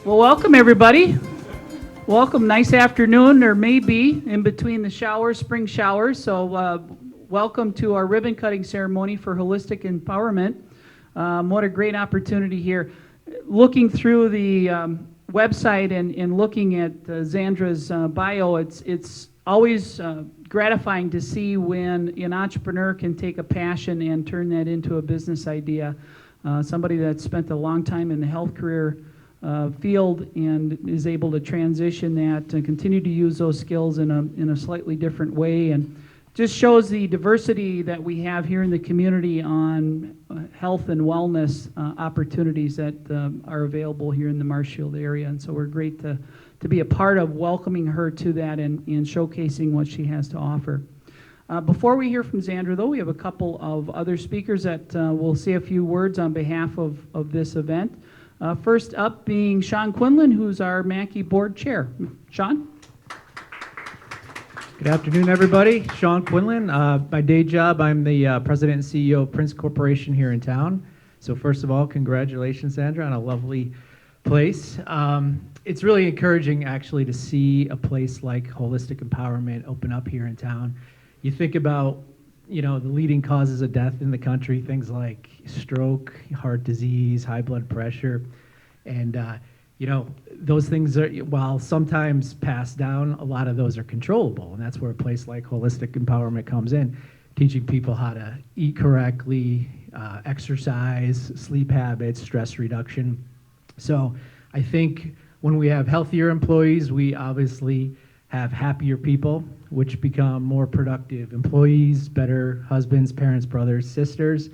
Well, welcome everybody. Welcome. Nice afternoon, or maybe in between the showers, spring showers. So welcome to our ribbon cutting ceremony for Holistic Empowerment. What a great opportunity here. Looking through the website and looking at Zandra's bio, it's always gratifying to see when an entrepreneur can take a passion and turn that into a business idea. Somebody that spent a long time in the health career field and is able to transition that and continue to use those skills in a slightly different way, and just shows the diversity that we have here in the community on health and wellness opportunities that are available here in the Marshfield area. And so we're great to be a part of welcoming her to that and showcasing what she has to offer. Before we hear from Zandra, though, we have a couple of other speakers that will say a few words on behalf of this event. First up being Sean Quinlan, who's our Mackey Board Chair. Sean? Good afternoon, everybody. Sean Quinlan. My day job, I'm the President and CEO of Prince Corporation here in town. So first of all, congratulations, Sandra, on a lovely place. It's really encouraging, actually, to see a place like Holistic Empowerment open up here in town. You think about, the leading causes of death in the country, things like stroke, heart disease, high blood pressure, and those things are, while sometimes passed down, a lot of those are controllable, and that's where a place like Holistic Empowerment comes in, teaching people how to eat correctly, exercise, sleep habits, stress reduction. So I think when we have healthier employees, we obviously have happier people, which become more productive employees, better husbands, parents, brothers, sisters,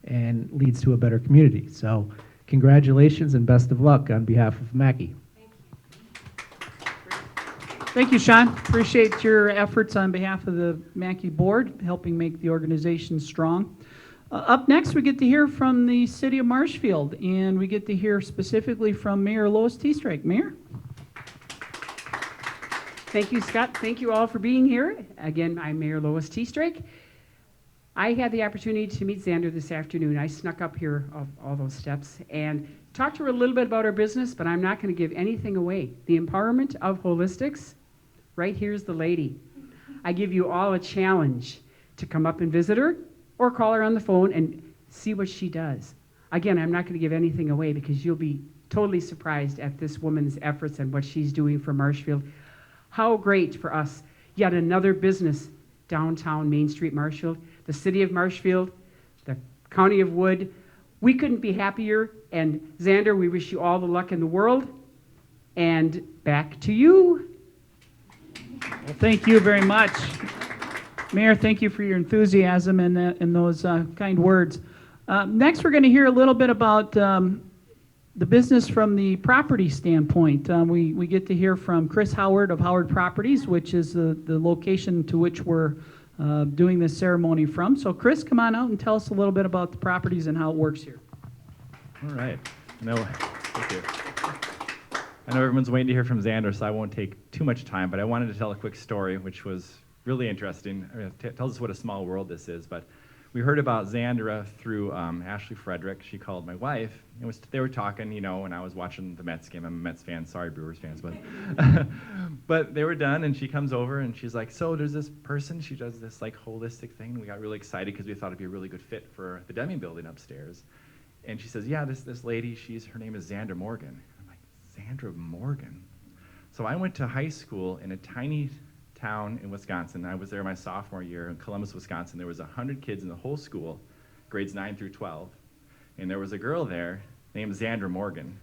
and leads to a better community. So congratulations and best of luck on behalf of Mackey. Thank you, Sean. Appreciate your efforts on behalf of the Mackey Board, helping make the organization strong. Up next, we get to hear from the City of Marshfield, and we get to hear specifically from Mayor Lois Teestrike. Mayor? Thank you, Scott. Thank you all for being here. Again, I'm Mayor Lois Teestrike. I had the opportunity to meet Xander this afternoon. I snuck up here all those steps and talked to her a little bit about our business, but I'm not going to give anything away. The empowerment of holistics, right here's the lady. I give you all a challenge to come up and visit her or call her on the phone and see what she does. Again, I'm not going to give anything away because you'll be totally surprised at this woman's efforts and what she's doing for Marshfield. How great for us. Yet another business downtown Main Street, Marshfield. The City of Marshfield, the County of Wood. We couldn't be happier. And Xander, we wish you all the luck in the world. And back to you. Well, thank you very much. Mayor, thank you for your enthusiasm and those kind words. Next, we're going to hear a little bit about the business from the property standpoint. We get to hear from Chris Howard of Howard Properties, which is the location to which we're doing this ceremony from. So Chris, come on out and tell us a little bit about the properties and how it works here. All right. Thank you. I know everyone's waiting to hear from Xander, so I won't take too much time, but I wanted to tell a quick story, which was really interesting. It tells us what a small world this is, but we heard about Xandra through Ashley Frederick. She called my wife, and they were talking, and I was watching the Mets game. I'm a Mets fan. Sorry, Brewers fans, but but they were done, and she comes over, and she's like, so there's this person. She does this like holistic thing, and we got really excited because we thought it'd be a really good fit for the Deming building upstairs. And she says, yeah, this lady, her name is Xandra Morgan. I'm like, Xandra Morgan? So I went to high school in a tiny town in Wisconsin. I was there my sophomore year in Columbus, Wisconsin. There was 100 kids in the whole school, grades 9 through 12. And there was a girl there named Xandra Morgan.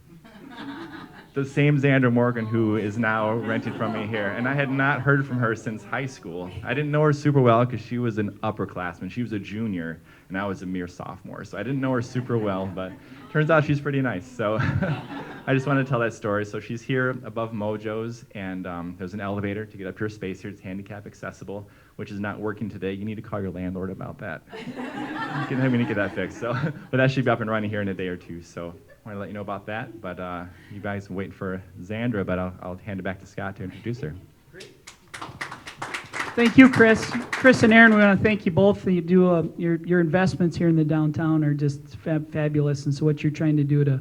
The same Xandra Morgan who is now renting from me here. And I had not heard from her since high school. I didn't know her super well because she was an upperclassman. She was a junior, and I was a mere sophomore. So I didn't know her super well, but turns out she's pretty nice. So I just wanted to tell that story. So she's here above Mojo's, and there's an elevator to get up to her space here. It's handicap accessible, which is not working today. You need to call your landlord about that. We need to get that fixed. So, but that should be up and running here in a day or two. So I want to let you know about that. But you guys are waiting for Xandra, but I'll hand it back to Scott to introduce her. Great. Thank you, Chris. Chris and Aaron, we want to thank you both. You do your investments here in the downtown are just fabulous, and so what you're trying to do to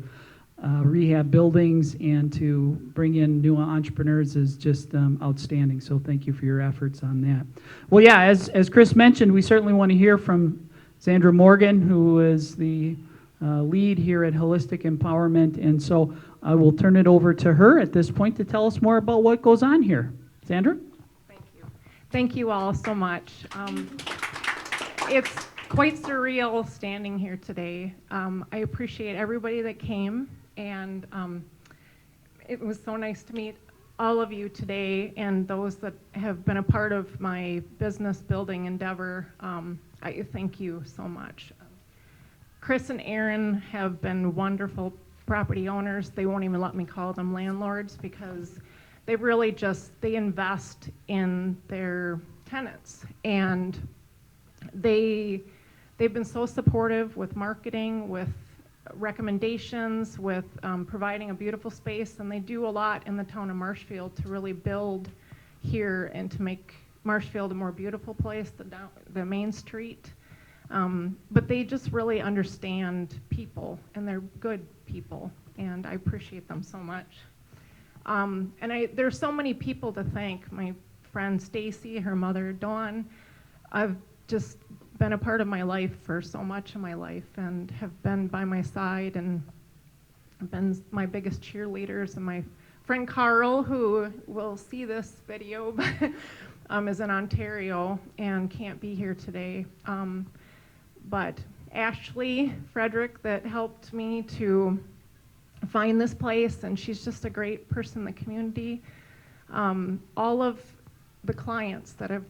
rehab buildings and to bring in new entrepreneurs is just outstanding. So thank you for your efforts on that. Well, yeah, as Chris mentioned, we certainly want to hear from Sandra Morgan, who is the lead here at Holistic Empowerment. And so I will turn it over to her at this point to tell us more about what goes on here. Sandra? Thank you. Thank you all so much. It's quite surreal standing here today. I appreciate everybody that came, and it was so nice to meet all of you today and those that have been a part of my business building endeavor. I thank you so much. Chris and Aaron have been wonderful property owners. They won't even let me call them landlords because they really they invest in their tenants, and they've been so supportive with marketing, with recommendations, with providing a beautiful space, and they do a lot in the town of Marshfield to really build here and to make Marshfield a more beautiful place, the main street. But they just really understand people, and they're good people, and I appreciate them so much. And there's so many people to thank. My friend Stacy, her mother Dawn. I've just been a part of my life for so much of my life and have been by my side and been my biggest cheerleaders. And my friend Carl, who will see this video, is in Ontario and can't be here today. But Ashley Frederick that helped me to find this place, and she's just a great person in the community. All of the clients that have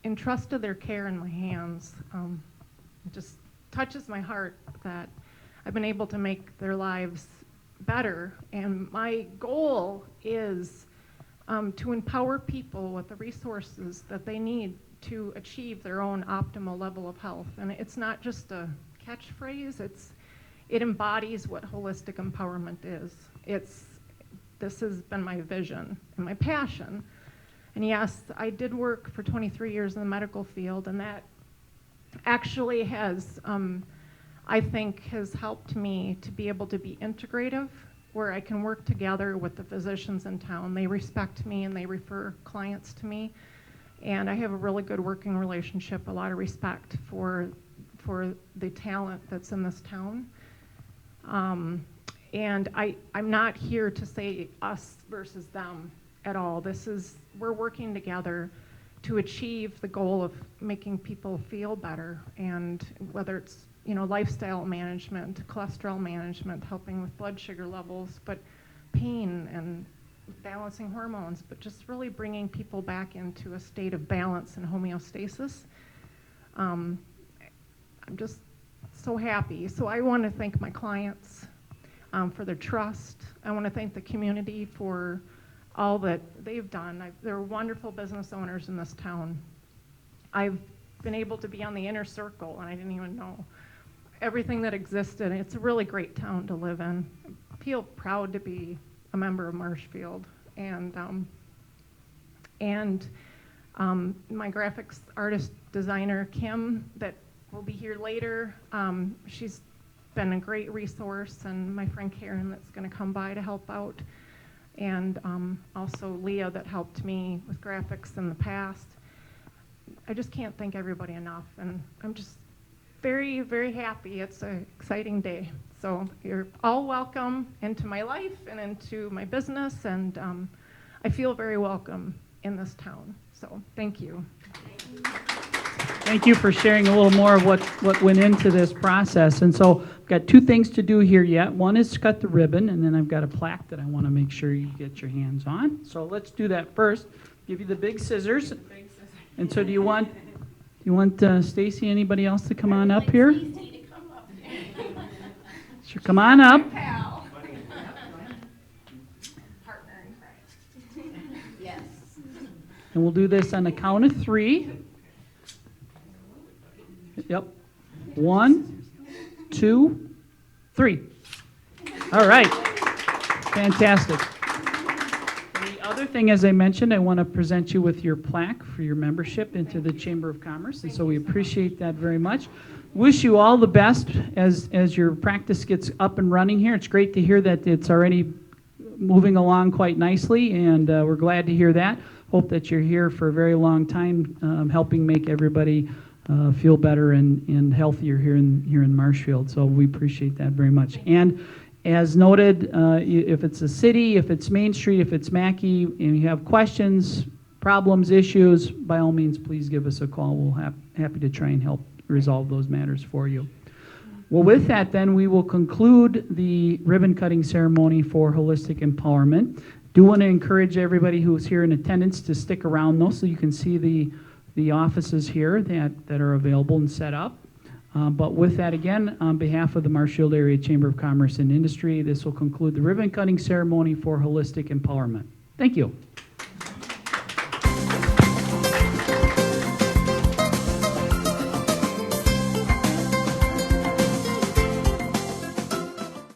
entrusted their care in my hands, it just touches my heart that I've been able to make their lives better. And my goal is to empower people with the resources that they need to achieve their own optimal level of health. And it's not just a catchphrase, it embodies what holistic empowerment is. This has been my vision and my passion. And yes, I did work for 23 years in the medical field, and that actually has, I think, has helped me to be able to be integrative, where I can work together with the physicians in town. They respect me and they refer clients to me. And I have a really good working relationship, a lot of respect for the talent that's in this town. And I'm not here to say us versus them at all. We're working together to achieve the goal of making people feel better, and whether it's lifestyle management, cholesterol management, helping with blood sugar levels, but pain and balancing hormones, but just really bringing people back into a state of balance and homeostasis. I'm just so happy. So I want to thank my clients for their trust. I want to thank the community for all that they've done. They're wonderful business owners in this town. I've been able to be on the inner circle, and I didn't even know everything that existed. It's a really great town to live in. I feel proud to be a member of Marshfield. And my graphics artist designer, Kim, that will be here later, she's been a great resource, and my friend Karen that's going to come by to help out. And also Leah that helped me with graphics in the past. I just can't thank everybody enough, and I'm just very, very happy. It's an exciting day. So you're all welcome into my life and into my business, and I feel very welcome in this town. So thank you. Thank you for sharing a little more of what went into this process. And so I've got two things to do here yet. One is cut the ribbon, and then I've got a plaque that I want to make sure you get your hands on. So let's do that first. Give you the big scissors. And so do you want Stacy, anybody else to come on up here? Sure, come on up. Yes. And we'll do this on the count of 3. Yep. 1, 2, 3. All right. Fantastic. The other thing, as I mentioned, I want to present you with your plaque for your membership into the Chamber of Commerce, and so we appreciate that very much. wish you all the best as your practice gets up and running here. It's great to hear that it's already moving along quite nicely, and we're glad to hear that. Hope that you're here for a very long time, helping make everybody feel better and healthier here in Marshfield. So we appreciate that very much. And as noted, if it's a city, if it's Main Street, if it's Mackey, and you have questions, problems, issues, by all means, please give us a call. We'll happy to try and help resolve those matters for you. Well, with that, then, we will conclude the ribbon cutting ceremony for Holistic Empowerment. Do want to encourage everybody who's here in attendance to stick around, though, so you can see the offices here that are available and set up. But with that, again, on behalf of the Marshfield Area Chamber of Commerce and Industry, this will conclude the ribbon cutting ceremony for Holistic Empowerment. Thank you.